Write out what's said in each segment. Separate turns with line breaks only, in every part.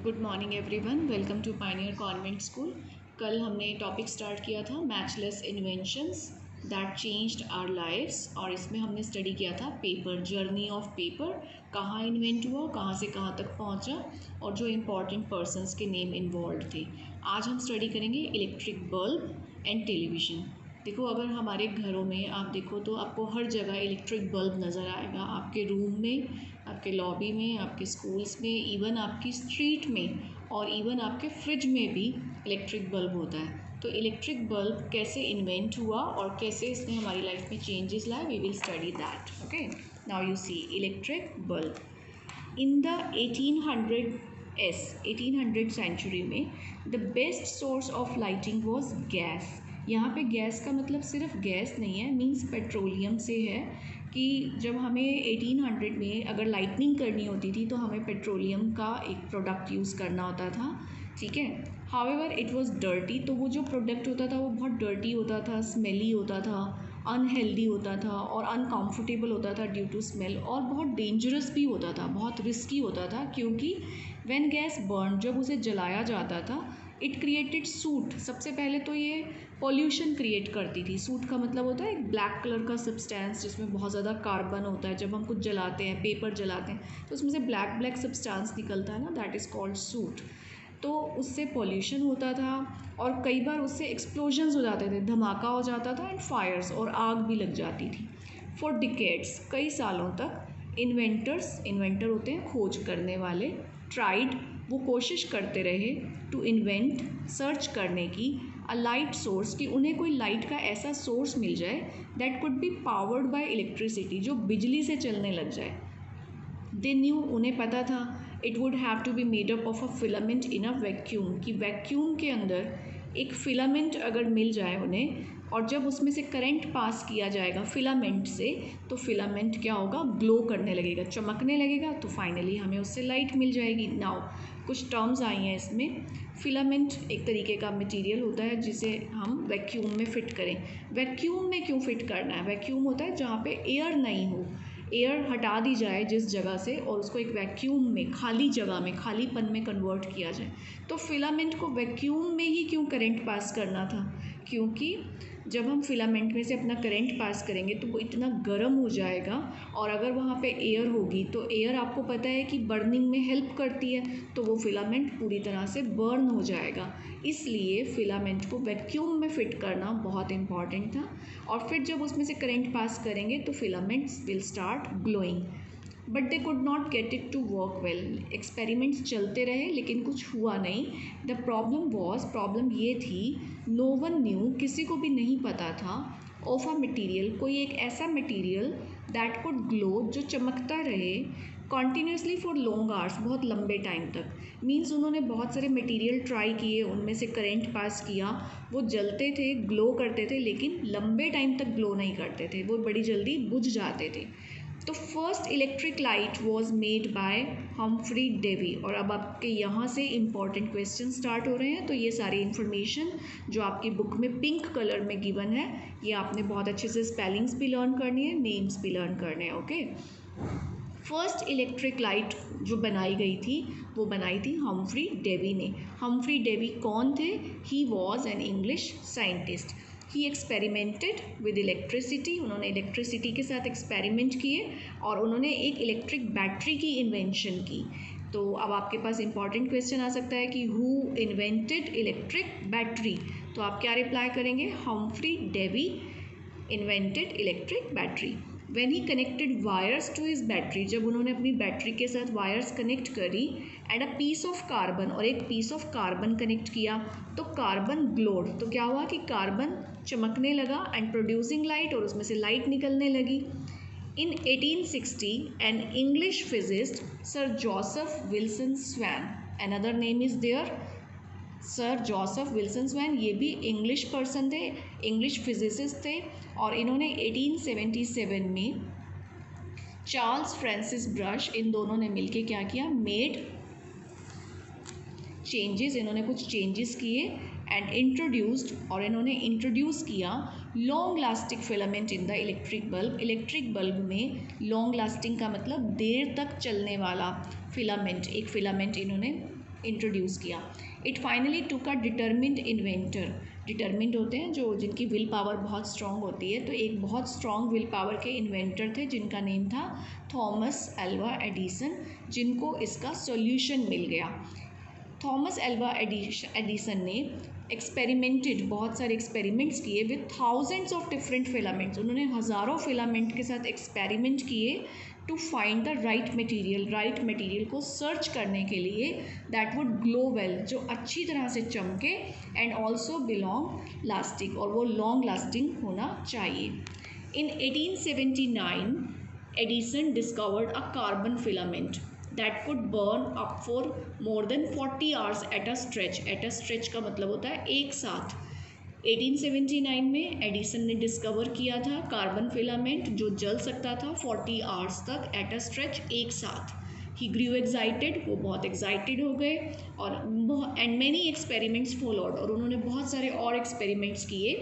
Good morning everyone, welcome to pioneer convent school. कल हमने topic start किया था matchless inventions that changed our lives, और इसमें हमने स्टडी किया था पेपर, जर्नी ऑफ पेपर, कहाँ इन्वेंट हुआ, कहाँ से कहाँ तक पहुँचा, और जो इम्पॉर्टेंट पर्सनस के नेम इन्वॉल्व थे। आज हम स्टडी करेंगे इलेक्ट्रिक बल्ब एंड टेलीविज़न। देखो, अगर हमारे घरों में आप देखो तो आपको हर जगह इलेक्ट्रिक बल्ब नज़र आएगा, आपके रूम में, आपके लॉबी में, आपके स्कूल्स में, इवन आपकी स्ट्रीट में, और इवन आपके फ्रिज में भी इलेक्ट्रिक बल्ब होता है। तो इलेक्ट्रिक बल्ब कैसे इन्वेंट हुआ और कैसे इसने हमारी लाइफ में चेंजेस लाए, we will study that. Okay, now you see electric bulb in the 1800 century में the best source of lighting was gas. यहाँ पे गैस का मतलब सिर्फ गैस नहीं है, मीन्स पेट्रोलियम से है कि जब हमें 1800 में अगर लाइटनिंग करनी होती थी तो हमें पेट्रोलियम का एक प्रोडक्ट यूज़ करना होता था, ठीक है। हाउएवर इट वाज डर्टी, तो वो जो प्रोडक्ट होता था वो बहुत डर्टी होता था, स्मेली होता था, अनहेल्दी होता था और अनकम्फर्टेबल होता था ड्यू टू स्मेल, और बहुत डेंजरस भी होता था, बहुत रिस्की होता था, क्योंकि व्हेन गैस बर्न, जब उसे जलाया जाता था, इट क्रिएटेड सूट। सबसे पहले तो ये पॉल्यूशन क्रिएट करती थी। सूट का मतलब होता है एक ब्लैक कलर का सब्सटेंस जिसमें बहुत ज़्यादा कार्बन होता है। जब हम कुछ जलाते हैं, पेपर जलाते हैं, तो उसमें से ब्लैक ब्लैक सब्सटेंस निकलता है ना, दैट इज़ कॉल्ड सूट। तो उससे पॉल्यूशन होता था और कई बार उससे एक्सप्लोजन्स हो जाते थे, धमाका हो जाता था, एंड फायर्स, और आग भी लग जाती थी। फॉर डिकेड्स, कई सालों तक इन्वेंटर होते हैं खोज करने वाले, ट्राइड, वो कोशिश करते रहे टू इन्वेंट, सर्च करने की, अ लाइट सोर्स, कि उन्हें कोई लाइट का ऐसा सोर्स मिल जाए that could be powered by electricity, जो बिजली से चलने लग जाए। दे न्यू, उन्हें पता था, it would have to be made up of a filament in a vacuum, कि वैक्यूम के अंदर एक फिलामेंट अगर मिल जाए उन्हें, और जब उसमें से करंट पास किया जाएगा फिलामेंट से, तो फिलामेंट क्या होगा, ग्लो करने लगेगा, चमकने लगेगा, तो फाइनली हमें उससे लाइट मिल जाएगी। नाउ कुछ टर्म्स आई हैं इसमें। फिलामेंट एक तरीके का मटेरियल होता है जिसे हम वैक्यूम में फ़िट करें। वैक्यूम में क्यों फ़िट करना है? वैक्यूम होता है जहाँ पे एयर नहीं हो, एयर हटा दी जाए जिस जगह से, और उसको एक वैक्यूम में, खाली जगह में, खालीपन में कन्वर्ट किया जाए। तो फिलामेंट को वैक्यूम में ही क्यों करंट पास करना था? क्योंकि जब हम फिलामेंट में से अपना करंट पास करेंगे तो वो इतना गर्म हो जाएगा, और अगर वहाँ पे एयर होगी तो एयर, आपको पता है कि बर्निंग में हेल्प करती है, तो वो फिलामेंट पूरी तरह से बर्न हो जाएगा। इसलिए फिलामेंट को वैक्यूम में फ़िट करना बहुत इम्पॉर्टेंट था, और फिर जब उसमें से करंट पास करेंगे तो filaments will start glowing. But they could not get it to work well. Experiments चलते रहे लेकिन कुछ हुआ नहीं। द प्रॉब्लम ये थी, नो वन न्यू, किसी को भी नहीं पता था, ऑफ अ मटीरियल, कोई एक ऐसा मटीरियल दैट कुड ग्लो, जो चमकता रहे कॉन्टीन्यूसली फॉर लॉन्ग आवर्स, बहुत लंबे टाइम तक। मीन्स उन्होंने बहुत सारे मटेरियल ट्राई किए, उनमें से करंट पास किया, वो जलते थे, ग्लो करते थे, लेकिन लंबे टाइम तक ग्लो नहीं करते थे, वो बड़ी जल्दी बुझ जाते थे। तो first electric light was made by Humphry Davy. और अब आपके यहाँ से इम्पॉर्टेंट क्वेश्चन स्टार्ट हो रहे हैं। तो ये सारी इन्फॉर्मेशन जो आपकी बुक में पिंक कलर में गिवन है, ये आपने बहुत अच्छे से स्पेलिंग्स भी लर्न करनी है, नेम्स भी लर्न करने हैं। ओके, फर्स्ट इलेक्ट्रिक लाइट जो बनाई गई थी वो बनाई थी हम्फ्री डेवी ने। हम्फ्री डेवी कौन थे? He was an English scientist. He experimented with electricity, उन्होंने इलेक्ट्रिसिटी के साथ एक्सपेरिमेंट किए, और उन्होंने एक इलेक्ट्रिक बैटरी की इन्वेंशन की। तो अब आपके पास इंपॉर्टेंट क्वेश्चन आ सकता है कि हु इन्वेंटेड इलेक्ट्रिक बैटरी? तो आप क्या रिप्लाई करेंगे? Humphry Davy invented electric battery. When he connected wires to his battery, जब उन्होंने अपनी बैटरी के साथ वायर्स कनेक्ट करी, and a piece of carbon, और एक पीस ऑफ कार्बन कनेक्ट किया, तो कार्बन ग्लोड, तो क्या हुआ कि कार्बन चमकने लगा, एंड प्रोड्यूसिंग लाइट, और उसमें से लाइट निकलने लगी। In 1860 an English physicist sir Joseph Wilson Swan, another name is there, sir Joseph Wilson Swan, ये भी इंग्लिश पर्सन थे, इंग्लिश फिजिसिस्ट थे, और इन्होंने 1877 में चार्ल्स फ्रांसिस ब्रश, इन दोनों ने मिलके क्या किया, मेड चेंजेस, इन्होंने कुछ चेंजेस किए, एंड इंट्रोड्यूस्ड, और इन्होंने इंट्रोड्यूस किया long lasting filament in the electric bulb. Electric bulb में लॉन्ग लास्टिंग का मतलब देर तक चलने वाला फिलामेंट, एक फिलामेंट इन्होंने इंट्रोड्यूस किया। It finally took a determined inventor, determined होते हैं जो जिनकी विल पावर बहुत स्ट्रॉन्ग होती है, तो एक बहुत स्ट्रॉन्ग विल पावर के इन्वेंटर थे जिनका नेम था थॉमस एल्वा एडिसन, जिनको इसका सॉल्यूशन मिल गया। थॉमस एल्वा एडिसन ने एक्सपेरिमेंटेड, बहुत सारे एक्सपेरिमेंट्स किए with thousands of different filaments, उन्होंने हज़ारों फिलामेंट के साथ एक्सपेरिमेंट किए to find the right material को सर्च करने के लिए दैट वुड ग्लो वेल, जो अच्छी तरह से चमके एंड ऑल्सो बिलोंग लास्टिंग, और वो लॉन्ग लास्टिंग होना चाहिए। इन 1879 Edison discovered a carbon filament that could burn up for more than 40 hours at a stretch का मतलब होता है एक साथ। 1879 में एडिसन ने डिस्कवर किया था कार्बन फिलामेंट जो जल सकता था 40 आवर्स तक एट अ स्ट्रेच, एक साथ। ही ग्रीव एक्साइटेड, वो बहुत एक्साइटेड हो गए, और एंड मैनी एक्सपेरिमेंट्स फॉलोड, और उन्होंने बहुत सारे और एक्सपेरिमेंट्स किए।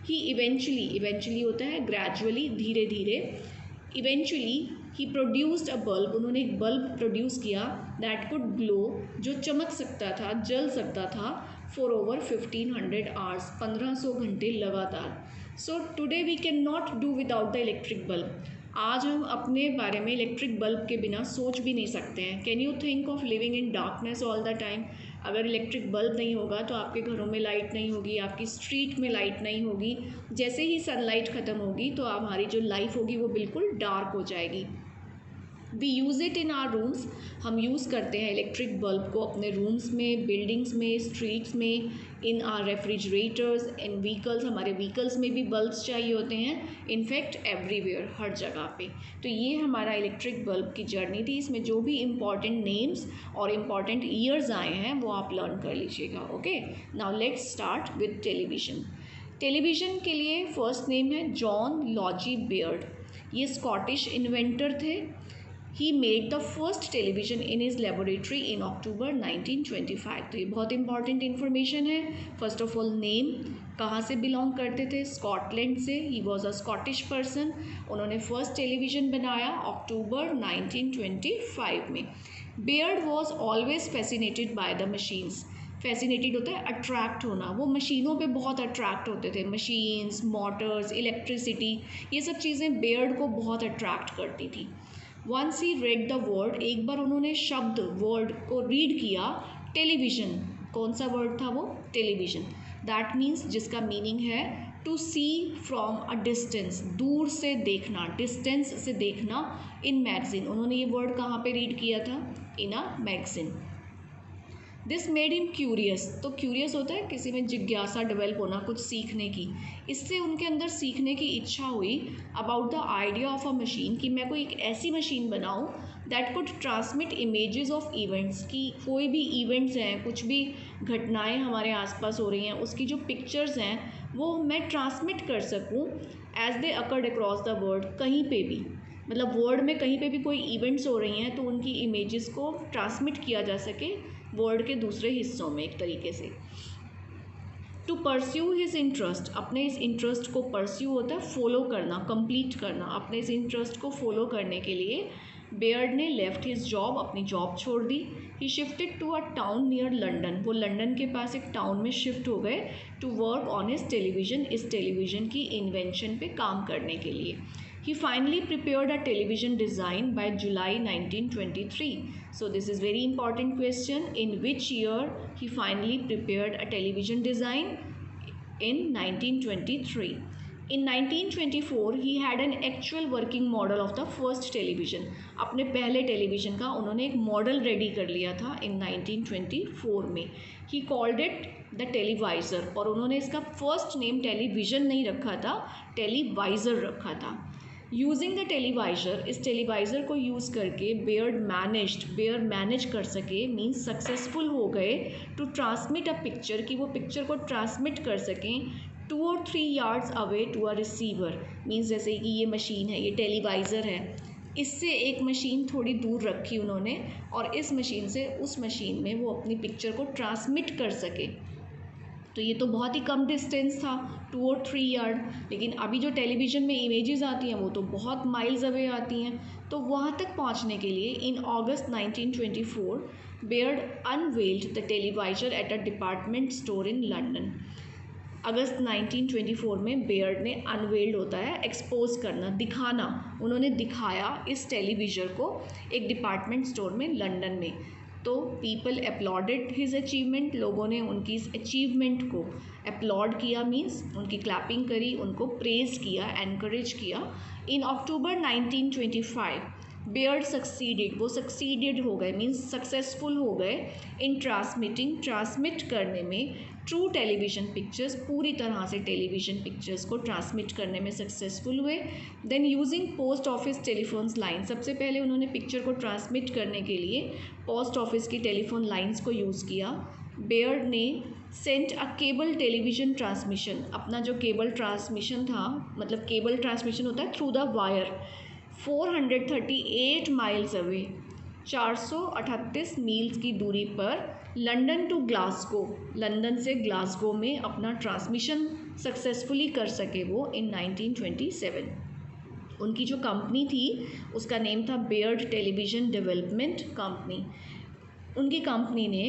ही इवेंचुअली होता है ग्रेजुअली, धीरे धीरे। Eventually he produced a bulb, उन्होंने एक बल्ब प्रोड्यूस किया दैट कुड ग्लो, जो चमक सकता था, जल सकता था फॉर ओवर 1500 आवर्स, 1500 घंटे लगातार। So today we can not do without the electric bulb. आज हम अपने बारे में इलेक्ट्रिक बल्ब के बिना सोच भी नहीं सकते हैं। Can you think of living in darkness all the time? अगर इलेक्ट्रिक बल्ब नहीं होगा तो आपके घरों में लाइट नहीं होगी, आपकी स्ट्रीट में लाइट नहीं होगी। जैसे ही सनलाइट ख़त्म होगी तो हमारी जो लाइफ होगी वो बिल्कुल डार्क हो जाएगी। We use it in our rooms, हम यूज़ करते हैं इलेक्ट्रिक बल्ब को अपने रूम्स में, बिल्डिंग्स में, स्ट्रीट्स में, इन आर रेफ्रिजरेटर्स, इन व्हीकल्स, हमारे व्हीकल्स में भी बल्ब्स चाहिए होते हैं, इनफैक्ट एवरीवेयर, हर जगह पे। तो ये हमारा इलेक्ट्रिक बल्ब की जर्नी थी। इसमें जो भी इम्पॉर्टेंट नेम्स और इम्पॉर्टेंट ईयर्स आए हैं वो आप लर्न कर लीजिएगा। Okay, now let's start with television. Television के लिए फर्स्ट नेम है जॉन लॉजी बेयर्ड, ये स्कॉटिश इन्वेंटर थे। He made the first television in his laboratory in October 1925। तो ये बहुत इंपॉर्टेंट इन्फॉर्मेशन है। फर्स्ट ऑफ ऑल नेम, कहाँ से बिलोंग करते थे? स्कॉटलैंड से। He was a Scottish person. उन्होंने फर्स्ट टेलीविज़न बनाया अक्टूबर 1925 में। Baird was always fascinated by the machines. Fascinated होता है अट्रैक्ट होना, वो मशीनों पे बहुत अट्रैक्ट होते थे। मशीन्स, मोटर्स, इलेक्ट्रिसिटी, ये सब चीज़ें बेयर्ड को बहुत अट्रैक्ट करती थी। Once he read the word, एक बार उन्होंने शब्द, वर्ड को रीड किया, टेलीविज़न। कौन सा वर्ड था वो? टेलीविज़न। दैट मीन्स जिसका मीनिंग है to see from a distance, दूर से देखना, डिस्टेंस से देखना, इन मैगजीन। उन्होंने ये वर्ड कहाँ पे रीड किया था? In a magazine. This made him curious, तो क्यूरियस होता है किसी में जिज्ञासा डेवलप होना, कुछ सीखने की। इससे उनके अंदर सीखने की इच्छा हुई about the idea of a machine, कि मैं कोई एक ऐसी मशीन बनाऊं that could transmit images of events, की कोई भी इवेंट्स हैं, कुछ भी घटनाएं हमारे आसपास हो रही हैं, उसकी जो पिक्चर्स हैं वो मैं ट्रांसमिट कर सकूं as they occurred across the world, कहीं पे भी, मतलब वर्ल्ड में कहीं पे भी कोई इवेंट्स हो रही हैं तो उनकी इमेजेस को ट्रांसमिट किया जा सके वर्ल्ड के दूसरे हिस्सों में एक तरीके से। टू परस्यू हिज इंटरेस्ट, अपने इस इंटरेस्ट को परस्यू होता है फॉलो करना, कंप्लीट करना। अपने इस इंटरेस्ट को फॉलो करने के लिए बेयर्ड ने लेफ्ट हिज जॉब, अपनी जॉब छोड़ दी। He shifted to a town near London, वो लंदन के पास एक टाउन में शिफ्ट हो गए to work on his television, इस टेलीविज़न की इन्वेंशन पे काम करने के लिए। He finally prepared a television design by July 1923. So this is very important question. In which year he finally prepared a television design? In 1923. In 1924 he had an actual working model of the first television. अपने पहले television का उन्होंने एक model ready कर लिया था in 1924 में. He called it the टेलीवाइज़र, और उन्होंने इसका फर्स्ट नेम टेलीविज़न नहीं रखा था, टेलीवाइज़र रखा था। यूजिंग द टेलीवाइज़र, इस टेलीवाइज़र को यूज़ करके बेयर मैनेज कर सके, मीन्स सक्सेसफुल हो गए टू ट्रांसमिट अ पिक्चर, कि वो पिक्चर को ट्रांसमिट कर सकें 2 or 3 yards away to a receiver. Means जैसे कि ये मशीन है, ये टेलीवाइज़र है, इससे एक मशीन थोड़ी दूर रखी उन्होंने, और इस मशीन से उस मशीन में वो अपनी पिक्चर को ट्रांसमिट कर सके। तो ये तो बहुत ही कम डिस्टेंस था, 2 or 3 यार्ड। लेकिन अभी जो टेलीविज़न में इमेजेस आती हैं वो तो बहुत माइल्स अवे आती हैं। तो वहाँ तक पहुँचने के लिए in August 1924 Baird unveiled the televisor at a department store in London. अगस्त 1924 में बेयर्ड ने अनवेल्ड होता है एक्सपोज करना, दिखाना, उन्होंने दिखाया इस टेलीविज़र को एक डिपार्टमेंट स्टोर में लंदन में। तो पीपल अपलॉडेड हिज अचीवमेंट, लोगों ने उनकी इस अचीवमेंट को अपलॉड किया, मीन्स उनकी क्लैपिंग करी, उनको प्रेज किया, एनकरेज किया। इन अक्टूबर 1925 बेयर्ड सक्सीडेड, वो सक्सीडेड हो गए, मीन्स सक्सेसफुल हो गए इन ट्रांसमिट करने में ट्रू टेलीविज़न पिक्चर्स, पूरी तरह से टेलीविज़न पिक्चर्स को ट्रांसमिट करने में सक्सेसफुल हुए। Then using post office telephones line, सबसे पहले उन्होंने पिक्चर को ट्रांसमिट करने के लिए पोस्ट ऑफिस की टेलीफोन लाइन्स को यूज़ किया। बेयर्ड ने sent a cable television transmission, अपना जो केबल ट्रांसमिशन था, मतलब केबल ट्रांसमिशन होता है through the wire, 438 miles away, 438 meals की दूरी पर लंदन टू ग्लासगो, लंदन से ग्लासगो में अपना ट्रांसमिशन सक्सेसफुली कर सके वो इन 1927। उनकी जो कंपनी थी उसका नेम था बेयर्ड टेलीविज़न डेवलपमेंट कंपनी। उनकी कंपनी ने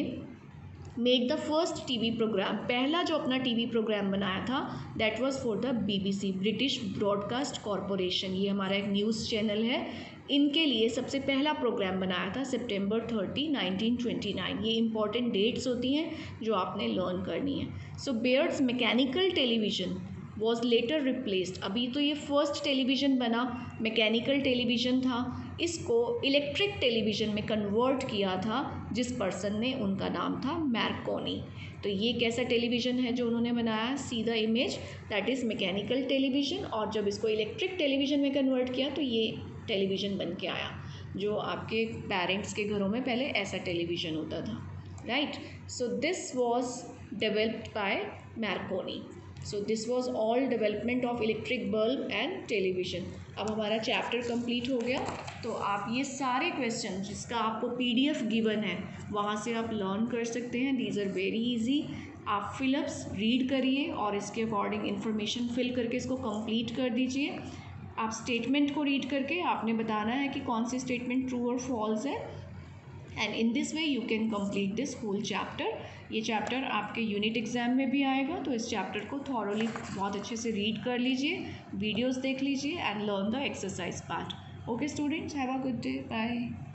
make the first TV programme, पहला जो अपना टीवी प्रोग्राम बनाया था that was for the BBC, British Broadcasting Corporation, ये हमारा एक न्यूज़ चैनल है, इनके लिए सबसे पहला प्रोग्राम बनाया था सितंबर 30, 1929। ये इंपॉर्टेंट डेट्स होती हैं जो आपने लर्न करनी है। So Baird's mechanical television was later replaced, अभी तो ये फर्स्ट टेलीविज़न बना, मैकेनिकल टेलीविज़न था, इसको इलेक्ट्रिक टेलीविज़न में कन्वर्ट किया था जिस पर्सन ने, उनका नाम था मार्कोनी। तो ये कैसा टेलीविज़न है जो उन्होंने बनाया, see the image, that is mechanical television, और जब इसको इलेक्ट्रिक टेलीविज़न में कन्वर्ट किया तो ये टेलीविज़न बन के आया, जो आपके पेरेंट्स के घरों में पहले ऐसा टेलीविज़न होता था, right. So this was developed by Markovnikov. So this was all development of electric bulb and television. अब हमारा चैप्टर कंप्लीट हो गया, तो आप ये सारे क्वेश्चन जिसका आपको PDF गिवन है वहाँ से आप लर्न कर सकते हैं। These are very easy. आप फिलअप्स रीड करिए और इसके अकॉर्डिंग इन्फॉर्मेशन फिल करके इसको कंप्लीट कर दीजिए। आप स्टेटमेंट को रीड करके आपने बताना है कि कौन सी स्टेटमेंट ट्रू और फॉल्स है, and in this way you can complete this whole chapter. ये चैप्टर आपके यूनिट एग्ज़ाम में भी आएगा, तो इस चैप्टर को थॉरोली बहुत अच्छे से रीड कर लीजिए, वीडियोस देख लीजिए and learn the exercise part. Okay students, have a good day, bye.